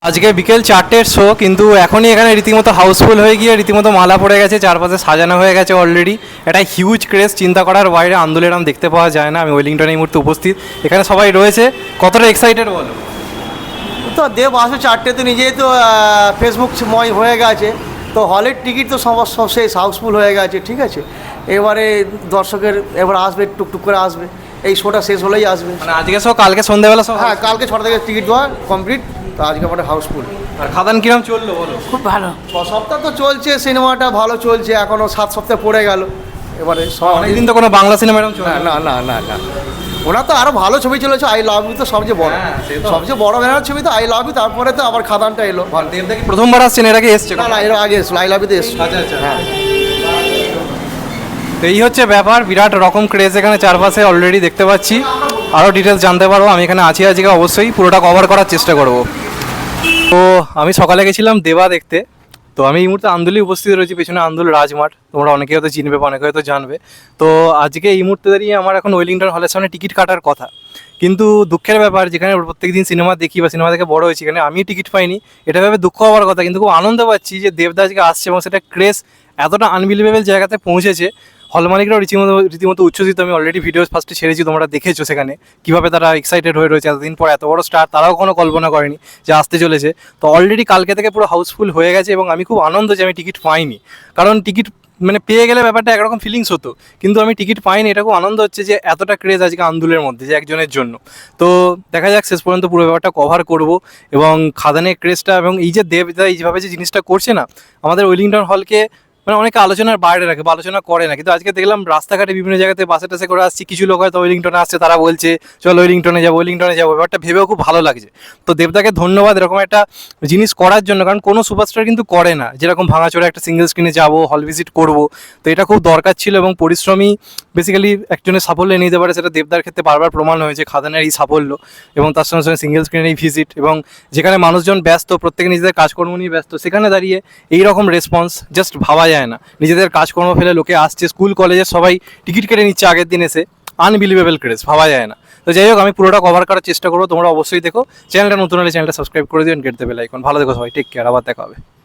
আজকে বিকেল 4টের শো, কিন্তু এখনই এখানে রীতিমতো হাউসফুল হয়ে গিয়ে রীতিমতো মালা পড়ে গেছে, চারপাশে সাজানো হয়ে গেছে অলরেডি। একটা হিউজ ক্রেজ, চিন্তা করার বাইরে। আন্দোলন এরকম দেখতে পাওয়া যায় না। আমি ওয়েলিংটনে এই মুহূর্তে উপস্থিত, এখানে সবাই রয়েছে। কতটা এক্সাইটেড বলো? তো দেব আসে 4টেতে, নিজেই তো ফেসবুকময় হয়ে গেছে, তো হলের টিকিট তো সব শেষ, হাউসফুল হয়ে গেছে, ঠিক আছে। এবারে দর্শকের এবার আসবে, টুকটুক করে আসবে, এই শোটা শেষ হলেই আসবে। মানে আজকে শো, কালকে সন্ধ্যাবেলা শো? হ্যাঁ, কালকে 6টা থেকে টিকিট দেওয়া কমপ্লিট, তো আজকে আমাদের হাউসফুল। আর খাদান কিরম চললো বলো? খুব ভালো। 6 সপ্তাহ তো চলছে, সিনেমাটা ভালো চলছে, এখনও 7 সপ্তাহ পড়ে গেল। এবারে অনেকদিন তো কোনো বাংলা সিনেমা এরকম চলে না না না না না, ওনার তো আরও ভালো ছবি চলেছে। আই লাভ ইউ তো সবচেয়ে বড়, হ্যাঁ, সে তো। সবচেয়ে বড় ব্যানার ছবি তো আই লাভ ইউ, তারপরে তো আবার খাদানটা এলো। দেবদা কি প্রথমবার আসছেন? এর আগে এসছে? না না, এর আগে এসলো, আই লাভ ইউতে এসলো। আচ্ছা আচ্ছা। হ্যাঁ, তো এই হচ্ছে ব্যাপার, বিরাট রকম ক্রেজ এখানে চারপাশে অলরেডি দেখতে পাচ্ছি। আরও ডিটেলস জানতে পারবো, আমি এখানে আছি আজকে, অবশ্যই পুরোটা কভার করার চেষ্টা করব। তো আমি সকালে গেছিলাম দেবা দেখতে, তো আমি এই মুহূর্তে আন্দুলে উপস্থিত রয়েছি, পেছনে আন্দুল রাজমাঠ, তোমরা অনেকে হয়তো চিনবে বা অনেকে হয়তো জানবে। তো আজকে এই মুহূর্তে দাঁড়িয়ে আমার এখন ওয়েলিংটন হলের সামনে টিকিট কাটার কথা, কিন্তু দুঃখের ব্যাপার, যেখানে প্রত্যেকদিন সিনেমা দেখি বা সিনেমা দেখে বড় হয়েছি, এখানে আমি টিকিট পাইনি। এটা ভেবে দুঃখ হওয়ার কথা, কিন্তু খুব আনন্দ পাচ্ছি যে দেবদা আজকে আসছে এবং সেটা ক্রেজ এতটা আনবিলিভেবল জায়গাতে পৌঁছেছে। হল মালিকরাও রীতিমতো উচ্ছ্বসিত। আমি অলরেডি ভিডিও ফার্স্টে ছেড়েছি, তোমরা দেখেছো সেখানে কীভাবে তারা এক্সাইটেড হয়ে রয়েছে। এতদিন পর এত বড় স্টার তারাও কোনো কল্পনা করেনি যে আসতে চলেছে। তো অলরেডি কালকে থেকে পুরো হাউসফুল হয়ে গেছে এবং আমি খুব আনন্দ যে আমি টিকিট পাইনি, কারণ টিকিট মানে পেয়ে গেলে ব্যাপারটা একরকম ফিলিংস হতো, কিন্তু আমি টিকিট পাইনি। এটা খুব আনন্দ হচ্ছে যে এতটা ক্রেজ আজকে আন্দোলনের মধ্যে, যে একজনের জন্য। তো দেখা যাক শেষ পর্যন্ত পুরো ব্যাপারটা কভার করব এবং খাদানের ক্রেজটা এবং এই যে দেবদা এইভাবে যে জিনিসটা করছে না, আমাদের ওয়েলিংটন হলকে মানে অনেকে আলোচনার বাইরে রাখে বা আলোচনা করে না, কিন্তু আজকে দেখলাম রাস্তাঘাটে বিভিন্ন জায়গাতে বাসে টাসে করে আসছি, কিছু লোক হয়তো ওয়েলিংটনে আসছে, তারা বলছে চলো ওয়েলিংটনে যাবো, ওয়েলিংটনে যাবো। ব্যাপারটা ভেবেও খুব ভালো লাগছে। তো দেবদাকে ধন্যবাদ এরকম একটা জিনিস করার জন্য, কারণ কোনো সুপারস্টার কিন্তু করে না, যেরকম ভাঙাচোরা একটা সিঙ্গেল স্ক্রিনে যাবো, হল ভিজিট করব। তো এটা খুব দরকার ছিল এবং পরিশ্রমী বেসিক্যালি একজনের সাফল্য এনে দিতে পারে, সেটা দেবদার ক্ষেত্রে বারবার প্রমাণ হয়েছে, খাদানের এই সাফল্য এবং তার সঙ্গে সঙ্গে সিঙ্গেল স্ক্রিনের এই ভিজিট, এবং যেখানে মানুষজন ব্যস্ত, প্রত্যেকে নিজেদের কাজকর্ম নিয়ে ব্যস্ত, সেখানে দাঁড়িয়ে এই রকম রেসপন্স জাস্ট ভাবা যায় না। নিজেদের কাজকর্ম ফেলে লোকে আসছে, স্কুল কলেজের সবাই টিকিট কেটে নিচ্ছে আগের দিন এসে। আনবিলিভেবল ক্রেজ, ভাবা যায় না। তো যাই হোক, আমি পুরোটা কভার করার চেষ্টা করবো, তোমরা অবশ্যই দেখো। চ্যানেলটা নতুন হলে চ্যানেলটা সাবস্ক্রাইব করে দিন, গেট দ্য বেল আইকন। ভালো দেখো সবাই, টেক কেয়ার, আবার দেখা হবে।